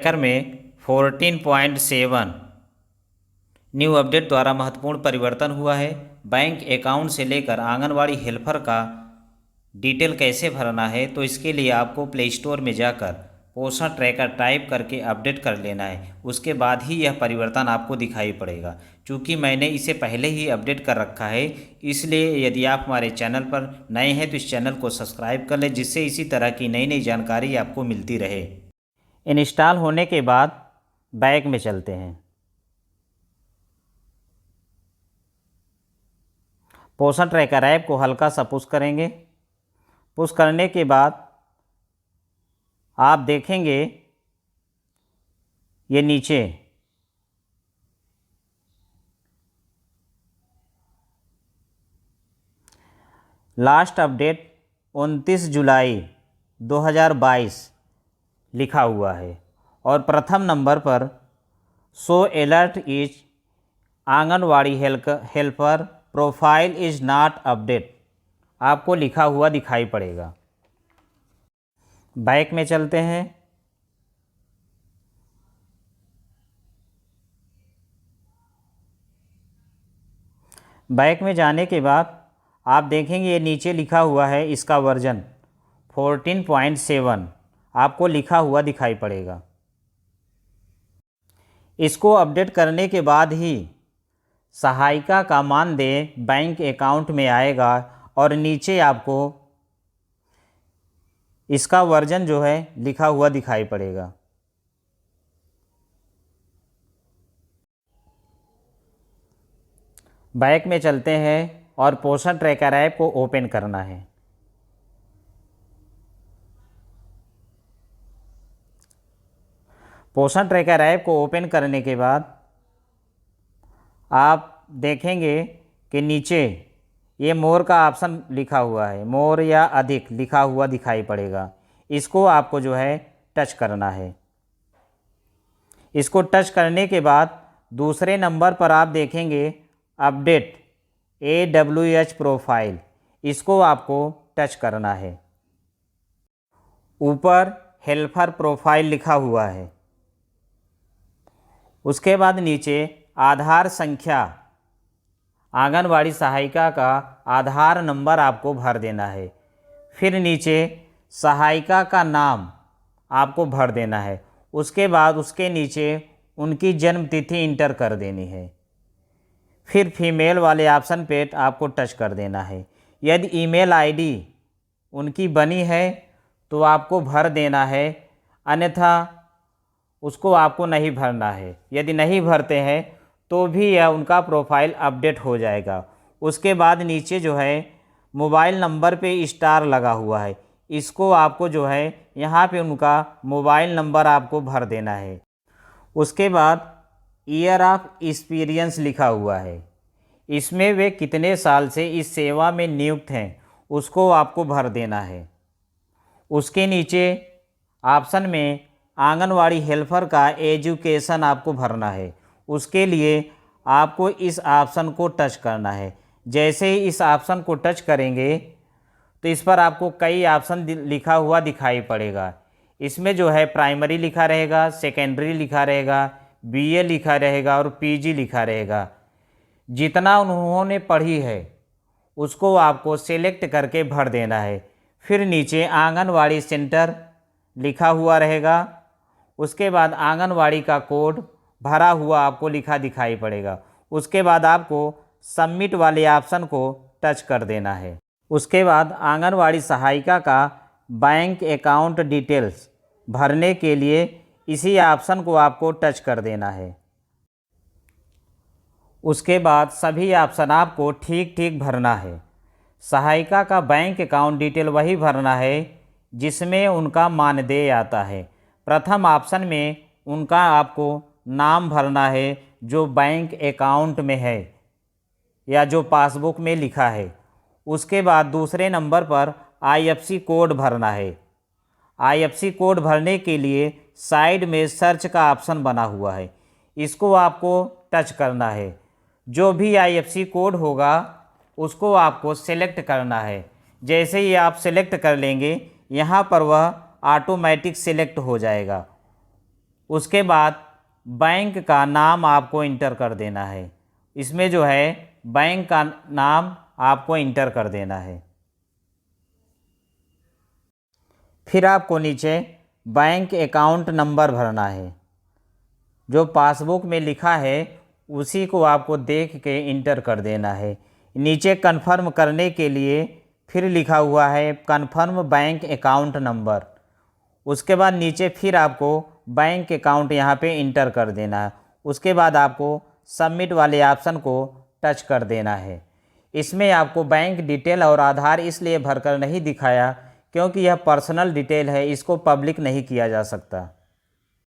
Tracker में 14.7 new update द्वारा महत्वपूर्ण परिवर्तन हुआ है। बैंक अकाउंट से लेकर आंगनवाड़ी हेल्पर का डिटेल कैसे भरना है, तो इसके लिए आपको प्ले स्टोर में जाकर पोषण ट्रैकर टाइप करके अपडेट कर लेना है। उसके बाद ही यह परिवर्तन आपको दिखाई पड़ेगा। चूँकि मैंने इसे पहले ही अपडेट कर रखा है, इसलिए यदि आप हमारे चैनल पर नए हैं तो इस चैनल को सब्सक्राइब कर लें, जिससे इसी तरह की नई नई जानकारी आपको मिलती रहे। इंस्टॉल होने के बाद बैक में चलते हैं। पोषण ट्रैकर ऐप को हल्का सा पुश करेंगे। पुश करने के बाद आप देखेंगे ये नीचे लास्ट अपडेट 29 जुलाई 2022 लिखा हुआ है और प्रथम नंबर पर show alert is anganwadi helper profile is not update आपको लिखा हुआ दिखाई पड़ेगा। बैक में चलते हैं। बैक में जाने के बाद आप देखेंगे ये नीचे लिखा हुआ है, इसका वर्जन 14.7 आपको लिखा हुआ दिखाई पड़ेगा। इसको अपडेट करने के बाद ही सहायिका का मानदेय बैंक अकाउंट में आएगा और नीचे आपको इसका वर्जन जो है लिखा हुआ दिखाई पड़ेगा। बैक में चलते हैं और पोषण ट्रैकर ऐप को ओपन करना है। पोषण ट्रैकर ऐप को ओपन करने के बाद आप देखेंगे कि नीचे ये मोर का ऑप्शन लिखा हुआ है, मोर या अधिक लिखा हुआ दिखाई पड़ेगा। इसको आपको जो है टच करना है। इसको टच करने के बाद दूसरे नंबर पर आप देखेंगे अपडेट AWH प्रोफाइल, इसको आपको टच करना है। ऊपर हेल्पर प्रोफाइल लिखा हुआ है। उसके बाद नीचे आधार संख्या, आंगनवाड़ी सहायिका का आधार नंबर आपको भर देना है। फिर नीचे सहायिका का नाम आपको भर देना है। उसके बाद उसके नीचे उनकी जन्म तिथि इंटर कर देनी है। फिर फीमेल वाले ऑप्शन पे आपको टच कर देना है। यदि ईमेल आईडी उनकी बनी है तो आपको भर देना है, अन्यथा उसको आपको नहीं भरना है। यदि नहीं भरते हैं तो भी यह उनका प्रोफाइल अपडेट हो जाएगा। उसके बाद नीचे जो है मोबाइल नंबर पे स्टार लगा हुआ है, इसको आपको जो है यहाँ पे उनका मोबाइल नंबर आपको भर देना है। उसके बाद ईयर ऑफ एक्सपीरियंस लिखा हुआ है, इसमें वे कितने साल से इस सेवा में नियुक्त हैं उसको आपको भर देना है। उसके नीचे ऑप्शन में आंगनवाड़ी हेल्पर का एजुकेशन आपको भरना है। उसके लिए आपको इस ऑप्शन को टच करना है। जैसे ही इस ऑप्शन को टच करेंगे तो इस पर आपको कई ऑप्शन लिखा हुआ दिखाई पड़ेगा। इसमें जो है प्राइमरी लिखा रहेगा, सेकेंडरी लिखा रहेगा, BA लिखा रहेगा और PG लिखा रहेगा। जितना उन्होंने पढ़ी है उसको आपको सेलेक्ट करके भर देना है। फिर नीचे आंगनवाड़ी सेंटर लिखा हुआ रहेगा। उसके बाद आंगनवाड़ी का कोड भरा हुआ आपको लिखा दिखाई पड़ेगा। उसके बाद आपको सबमिट वाले ऑप्शन को टच कर देना है। उसके बाद आंगनवाड़ी सहायिका का बैंक अकाउंट डिटेल्स भरने के लिए इसी ऑप्शन को आपको टच कर देना है। उसके बाद सभी ऑप्शन आपको ठीक ठीक भरना है। सहायिका का बैंक अकाउंट डिटेल वही भरना है जिसमें उनका मानदेय आता है। प्रथम ऑप्शन में उनका आपको नाम भरना है जो बैंक अकाउंट में है या जो पासबुक में लिखा है। उसके बाद दूसरे नंबर पर IFC कोड भरना है। IFC कोड भरने के लिए साइड में सर्च का ऑप्शन बना हुआ है, इसको आपको टच करना है। जो भी IFC कोड होगा उसको आपको सेलेक्ट करना है। जैसे ही आप सेलेक्ट कर लेंगे यहाँ पर वह ऑटोमेटिक सेलेक्ट हो जाएगा। उसके बाद बैंक का नाम आपको इंटर कर देना है। इसमें जो है बैंक का नाम आपको इंटर कर देना है। फिर आपको नीचे बैंक अकाउंट नंबर भरना है। जो पासबुक में लिखा है उसी को आपको देख के इंटर कर देना है। नीचे कन्फर्म करने के लिए फिर लिखा हुआ है कन्फर्म बैंक अकाउंट नंबर। उसके बाद नीचे फिर आपको बैंक अकाउंट यहाँ पे इंटर कर देना है। उसके बाद आपको सबमिट वाले ऑप्शन को टच कर देना है। इसमें आपको बैंक डिटेल और आधार इसलिए भरकर नहीं दिखाया क्योंकि यह पर्सनल डिटेल है, इसको पब्लिक नहीं किया जा सकता।